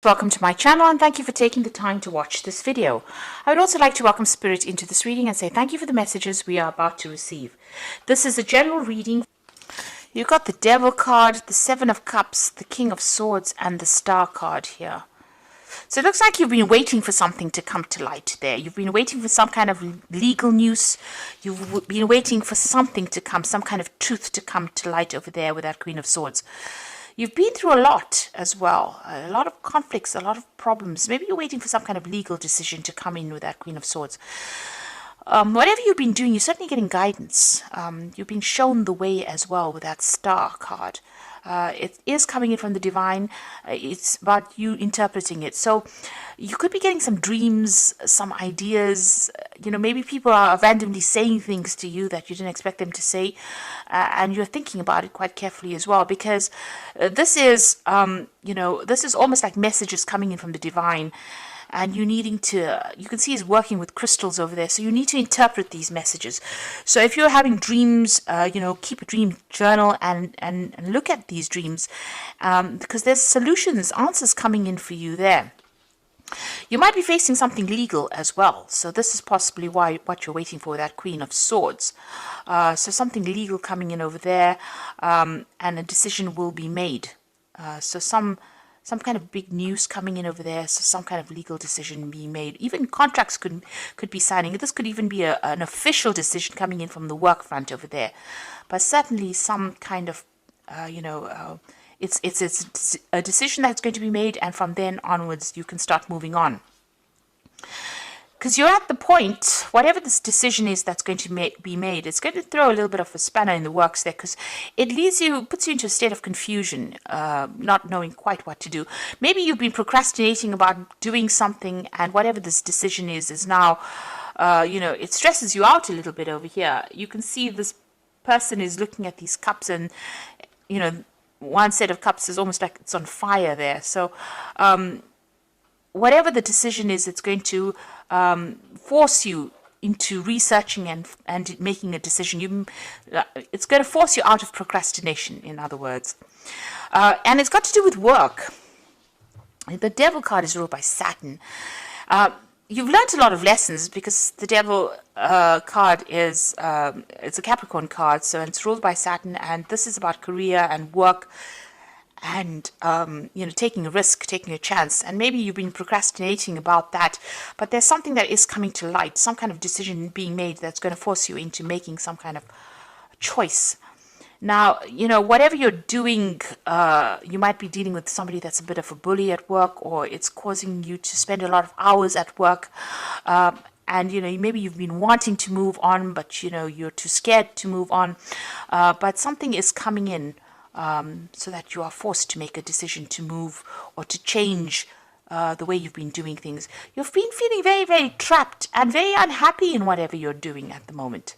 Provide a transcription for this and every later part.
Welcome to my channel and thank you for taking the time to watch this video. I would also like to welcome Spirit into this reading and say thank you for the messages we are about to receive. This is a general reading. You've got the Devil card, the Seven of Cups, the King of Swords and the Star card here. So it looks like you've been waiting for something to come to light there. You've been waiting for some kind of legal news. You've been waiting for something to come, some kind of truth to come to light over there with that Queen of Swords. You've been through a lot as well, a lot of conflicts, a lot of problems. Maybe you're waiting for some kind of legal decision to come in with that Queen of Swords. Whatever you've been doing, you're certainly getting guidance. You've been shown the way as well with that Star card. It is coming in from the divine. It's about you interpreting it. So you could be getting some dreams, some ideas. Maybe people are randomly saying things to you that you didn't expect them to say. And you're thinking about it quite carefully as well, because this is, this is almost like messages coming in from the divine. And you can see he's working with crystals over there. So you need to interpret these messages. So if you're having dreams, keep a dream journal and look at these dreams, because there's solutions, answers coming in for you there. You might be facing something legal as well. So this is possibly what you're waiting for, that Queen of Swords. So something legal coming in over there, and a decision will be made. So some kind of big news coming in over there, so some kind of legal decision being made. Even contracts could be signing. This could even be an official decision coming in from the work front over there. But certainly some kind of, it's a decision that's going to be made, and from then onwards you can start moving on. Because you're at the point, whatever this decision is that's going to be made, it's going to throw a little bit of a spanner in the works there, because it puts you into a state of confusion, not knowing quite what to do. Maybe you've been procrastinating about doing something, and whatever this decision is now, it stresses you out a little bit over here. You can see this person is looking at these cups, and, one set of cups is almost like it's on fire there. So, whatever the decision is, it's going to force you into researching and making a decision. It's going to force you out of procrastination, in other words. And it's got to do with work. The Devil card is ruled by Saturn. You've learned a lot of lessons, because the Devil card is it's a Capricorn card, so it's ruled by Saturn, and this is about career and work, and taking a risk, taking a chance. And maybe you've been procrastinating about that, but there's something that is coming to light, some kind of decision being made that's going to force you into making some kind of choice. Now, whatever you're doing, you might be dealing with somebody that's a bit of a bully at work, or it's causing you to spend a lot of hours at work. And, maybe you've been wanting to move on, but, you're too scared to move on. But something is coming in, so that you are forced to make a decision to move or to change the way you've been doing things. You've been feeling very, very trapped and very unhappy in whatever you're doing at the moment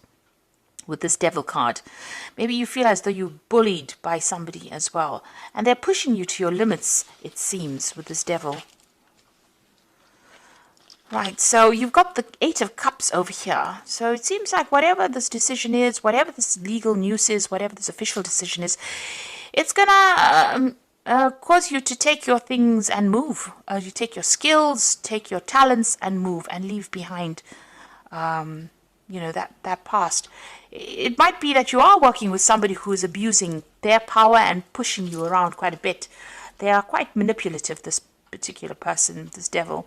with this Devil card. Maybe you feel as though you're bullied by somebody as well, and they're pushing you to your limits, it seems, with this Devil. Right, so you've got the Eight of Cups over here. So it seems like whatever this decision is, whatever this legal news is, whatever this official decision is, it's going to cause you to take your things and move. You take your skills, take your talents and move, and leave behind, that past. It might be that you are working with somebody who is abusing their power and pushing you around quite a bit. They are quite manipulative, this particular person, this Devil,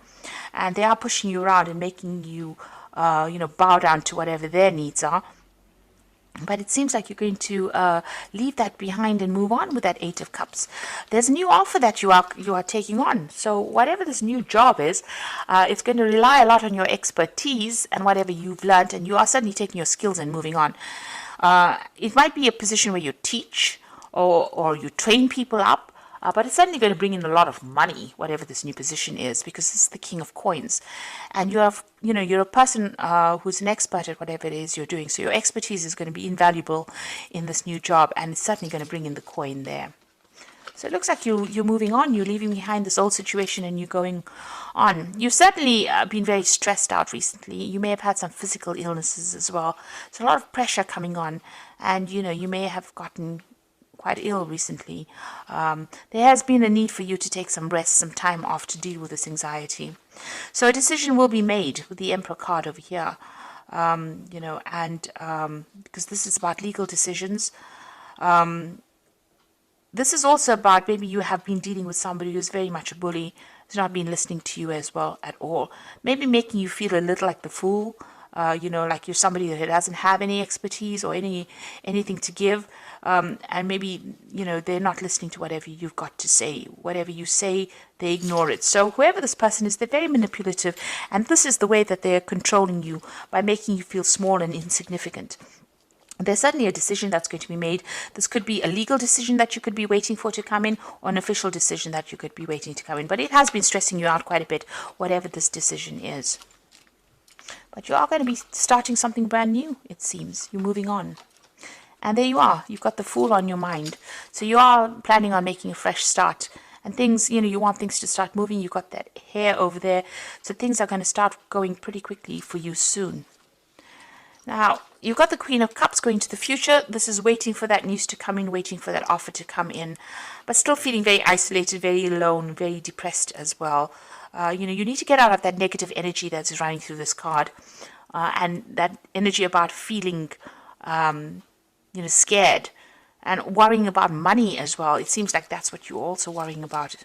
and they are pushing you around and making you bow down to whatever their needs are. But it seems like you're going to leave that behind and move on with that Eight of Cups. There's a new offer that you are taking on. So whatever this new job is, it's going to rely a lot on your expertise and whatever you've learned, and you are suddenly taking your skills and moving on. It might be a position where you teach or you train people up. But it's certainly going to bring in a lot of money, whatever this new position is, because this is the King of Coins, and you're a person who's an expert at whatever it is you're doing. So your expertise is going to be invaluable in this new job, and it's certainly going to bring in the coin there. So it looks like you're moving on. You're leaving behind this old situation, and you're going on. You've certainly been very stressed out recently. You may have had some physical illnesses as well. So a lot of pressure coming on, and you may have gotten quite ill recently. There has been a need for you to take some rest, some time off to deal with this anxiety. So a decision will be made with the Emperor card over here. Because this is about legal decisions. This is also about maybe you have been dealing with somebody who's very much a bully, who's not been listening to you as well at all. Maybe making you feel a little like the fool, like you're somebody that doesn't have any expertise or anything to give. And maybe, they're not listening to whatever you've got to say. Whatever you say, they ignore it. So whoever this person is, they're very manipulative. And this is the way that they're controlling you, by making you feel small and insignificant. There's certainly a decision that's going to be made. This could be a legal decision that you could be waiting for to come in, or an official decision that you could be waiting to come in. But it has been stressing you out quite a bit, whatever this decision is. But you are going to be starting something brand new, it seems. You're moving on. And there you are. You've got the Fool on your mind. So you are planning on making a fresh start. And things, you want things to start moving. You've got that hair over there. So things are going to start going pretty quickly for you soon. Now, you've got the Queen of Cups going to the future. This is waiting for that news to come in, waiting for that offer to come in, but still feeling very isolated, very alone, very depressed as well. You need to get out of that negative energy that's running through this card, and that energy about feeling, scared and worrying about money as well. It seems like that's what you're also worrying about.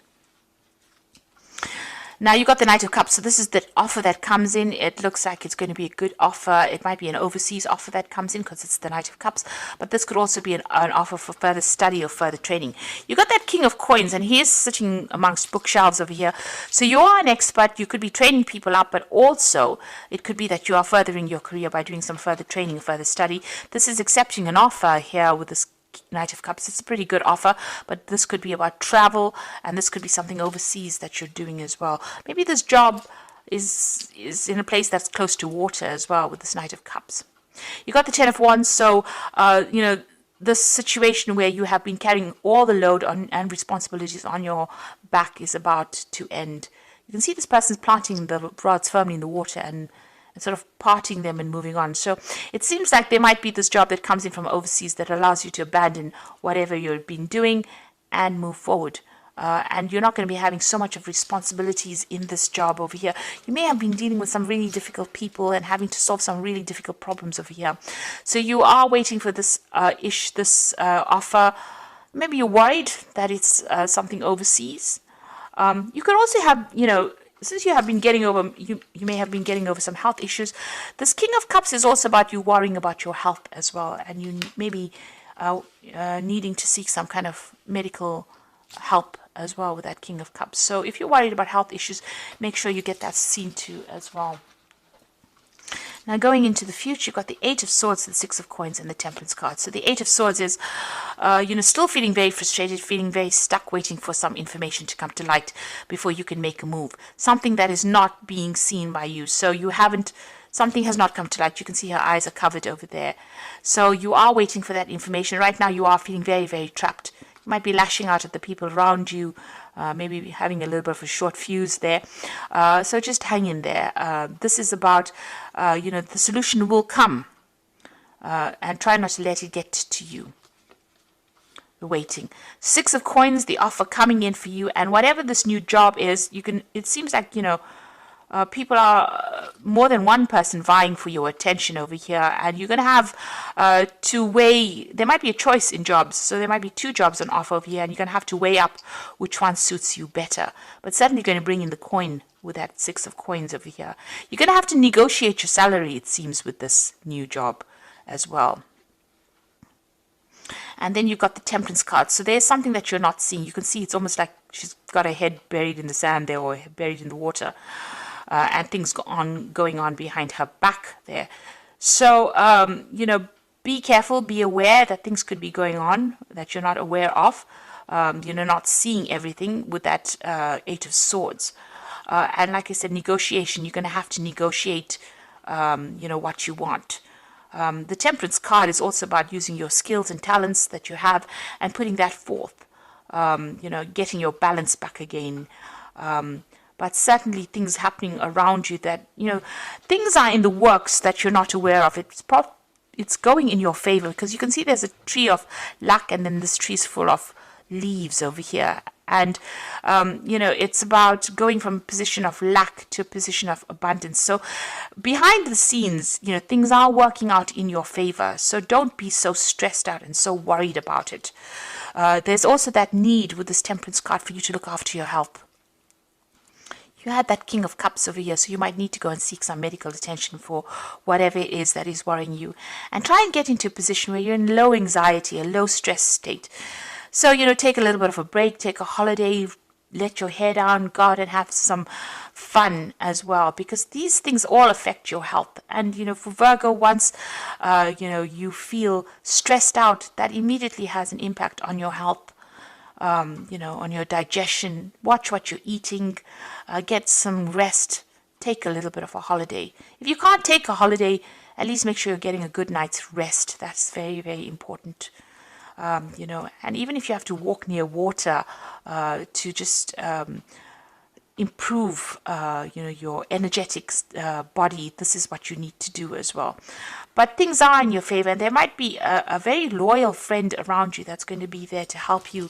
Now you got the Knight of Cups, so this is the offer that comes in. It looks like it's going to be a good offer. It might be an overseas offer that comes in because it's the Knight of Cups, but this could also be an offer for further study or further training. You got that King of Coins, and he is sitting amongst bookshelves over here. So you are an expert. You could be training people up, but also it could be that you are furthering your career by doing some further training, further study. This is accepting an offer here with this Knight of Cups. It's a pretty good offer, but this could be about travel, and this could be something overseas that you're doing as well. Maybe this job is in a place that's close to water as well with this Knight of Cups. You got the Ten of Wands, so this situation where you have been carrying all the load and responsibilities on your back is about to end. You can see this person's planting the rods firmly in the water and sort of parting them and moving on. So it seems like there might be this job that comes in from overseas that allows you to abandon whatever you've been doing and move forward. And you're not going to be having so much of responsibilities in this job over here. You may have been dealing with some really difficult people and having to solve some really difficult problems over here. So you are waiting for this offer. Maybe you're worried that it's something overseas. You could also have, since you have been getting over, you may have been getting over some health issues. This King of Cups is also about you worrying about your health as well, and you maybe needing to seek some kind of medical help as well with that King of Cups. So if you're worried about health issues, make sure you get that seen to as well. Now going into the future, you've got the Eight of Swords, the Six of Coins, and the Temperance card. So the Eight of Swords is, still feeling very frustrated, feeling very stuck, waiting for some information to come to light before you can make a move. Something that is not being seen by you. So something has not come to light. You can see her eyes are covered over there. So you are waiting for that information. Right now you are feeling very, very trapped. You might be lashing out at the people around you, maybe having a little bit of a short fuse there. So just hang in there. This is about, the solution will come. And try not to let it get to you. You're waiting. Six of Coins, the offer coming in for you. And whatever this new job is, it seems like, people are more than one person vying for your attention over here, and you're going to have to weigh. There might be a choice in jobs, so there might be two jobs on offer over here, and you're going to have to weigh up which one suits you better. But certainly going to bring in the coin with that Six of Coins over here. You're going to have to negotiate your salary, it seems, with this new job as well. And then you've got the Temperance card. So there's something that you're not seeing. You can see it's almost like she's got her head buried in the sand there, or buried in the water. And things going on behind her back there. So, be careful, be aware that things could be going on that you're not aware of. Not seeing everything with that Eight of Swords. And like I said, negotiation. You're going to have to negotiate, what you want. The Temperance card is also about using your skills and talents that you have and putting that forth. Getting your balance back again. But certainly things happening around you that, things are in the works that you're not aware of. it's going in your favor, because you can see there's a tree of luck, and then this tree is full of leaves over here. And it's about going from a position of lack to a position of abundance. So behind the scenes, things are working out in your favor. So don't be so stressed out and so worried about it. There's also that need with this Temperance card for you to look after your health. You had that King of Cups over here, so you might need to go and seek some medical attention for whatever it is that is worrying you. And try and get into a position where you're in low anxiety, a low stress state. So, take a little bit of a break, take a holiday, let your hair down, go out and have some fun as well, because these things all affect your health. And, for Virgo, once, you feel stressed out, that immediately has an impact on your health, on your digestion. Watch what you're eating, get some rest, take a little bit of a holiday. If you can't take a holiday, at least make sure you're getting a good night's rest. That's very, very important. And even if you have to walk near water to just improve, your energetic body, this is what you need to do as well. But things are in your favor, and there might be a very loyal friend around you that's going to be there to help you,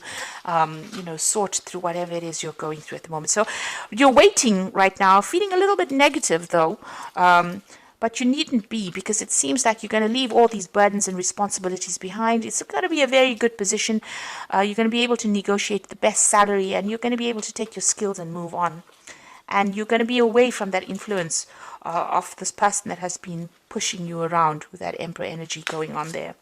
sort through whatever it is you're going through at the moment. So you're waiting right now, feeling a little bit negative though. But you needn't be, because it seems like you're going to leave all these burdens and responsibilities behind. It's going to be a very good position. You're going to be able to negotiate the best salary, and you're going to be able to take your skills and move on. And you're going to be away from that influence of this person that has been pushing you around with that Emperor energy going on there.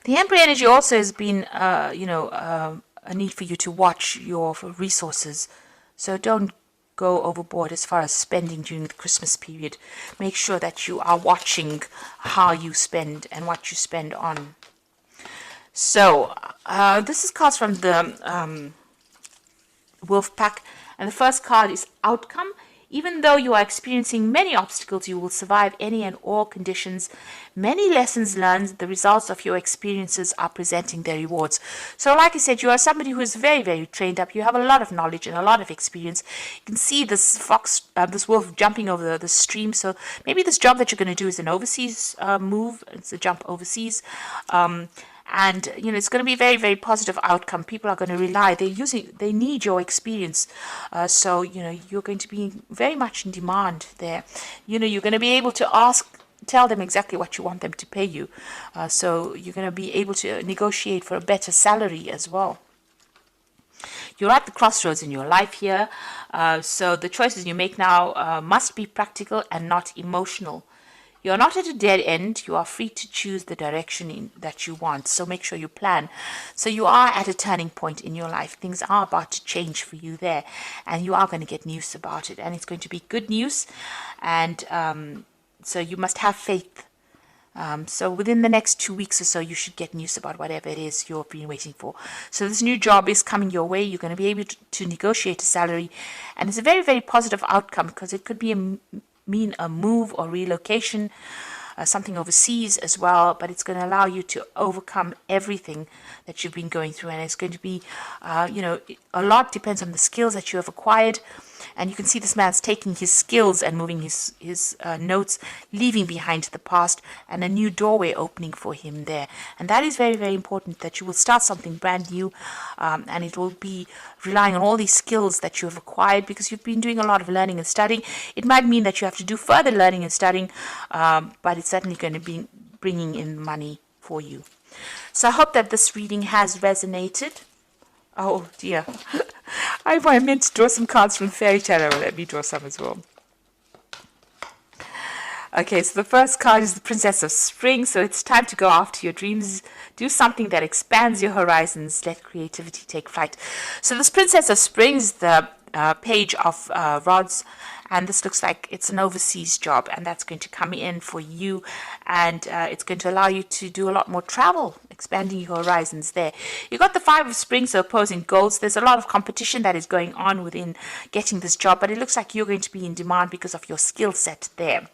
The Emperor energy also has been, a need for you to watch your resources. So don't go overboard as far as spending during the Christmas period. Make sure that you are watching how you spend and what you spend on. So this is cards from the Wolf Pack, and the first card is Outcome. Even though you are experiencing many obstacles, you will survive any and all conditions. Many lessons learned, the results of your experiences are presenting their rewards. So like I said, you are somebody who is very, very trained up. You have a lot of knowledge and a lot of experience. You can see this this wolf jumping over the stream. So maybe this job that you're going to do is an overseas move. It's a jump overseas. And it's going to be a very, very positive outcome. People are going to rely. They need your experience. So you're going to be very much in demand there. You're going to be able to tell them exactly what you want them to pay you. So you're going to be able to negotiate for a better salary as well. You're at the crossroads in your life here. So the choices you make now must be practical and not emotional. You're not at a dead end. You are free to choose the direction that you want. So make sure you plan. So you are at a turning point in your life. Things are about to change for you there. And you are going to get news about it. And it's going to be good news. And so you must have faith. So within the next 2 weeks or so, you should get news about whatever it is you've been waiting for. So this new job is coming your way. You're going to be able to negotiate a salary. And it's a very, very positive outcome, because it could be mean a move or relocation, something overseas as well, but it's going to allow you to overcome everything that you've been going through. And it's going to be, a lot depends on the skills that you have acquired. And you can see this man's taking his skills and moving his notes, leaving behind the past, and a new doorway opening for him there. And that is very, very important, that you will start something brand new, and it will be relying on all these skills that you have acquired, because you've been doing a lot of learning and studying. It might mean that you have to do further learning and studying, but it's certainly going to be bringing in money for you. So I hope that this reading has resonated. Oh dear. I meant to draw some cards from Fairy Tarot. Let me draw some as well. Okay, so the first card is the Princess of Spring. So it's time to go after your dreams. Do something that expands your horizons. Let creativity take flight. So this Princess of Spring is the Page of Rods. And this looks like it's an overseas job, and that's going to come in for you, and it's going to allow you to do a lot more travel, expanding your horizons there. You got the Five of Spring, so opposing goals. There's a lot of competition that is going on within getting this job, but it looks like you're going to be in demand because of your skill set there.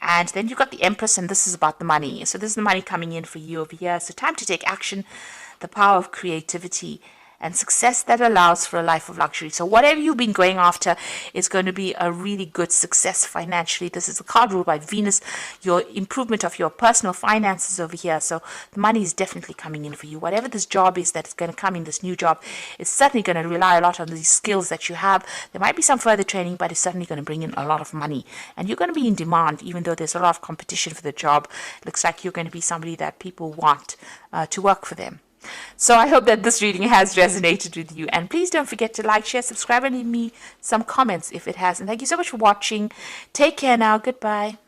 And then you've got the Empress, and this is about the money. So this is the money coming in for you over here. So time to take action, the power of creativity. and success that allows for a life of luxury. So whatever you've been going after is going to be a really good success financially. This is a card ruled by Venus, your improvement of your personal finances over here. So the money is definitely coming in for you. Whatever this job is that's going to come in, this new job, is certainly going to rely a lot on these skills that you have. There might be some further training, but it's certainly going to bring in a lot of money. And you're going to be in demand, even though there's a lot of competition for the job. Looks like you're going to be somebody that people want to work for them. So I hope that this reading has resonated with you. And please don't forget to like, share, subscribe, and leave me some comments if it has. And thank you so much for watching. Take care now. Goodbye.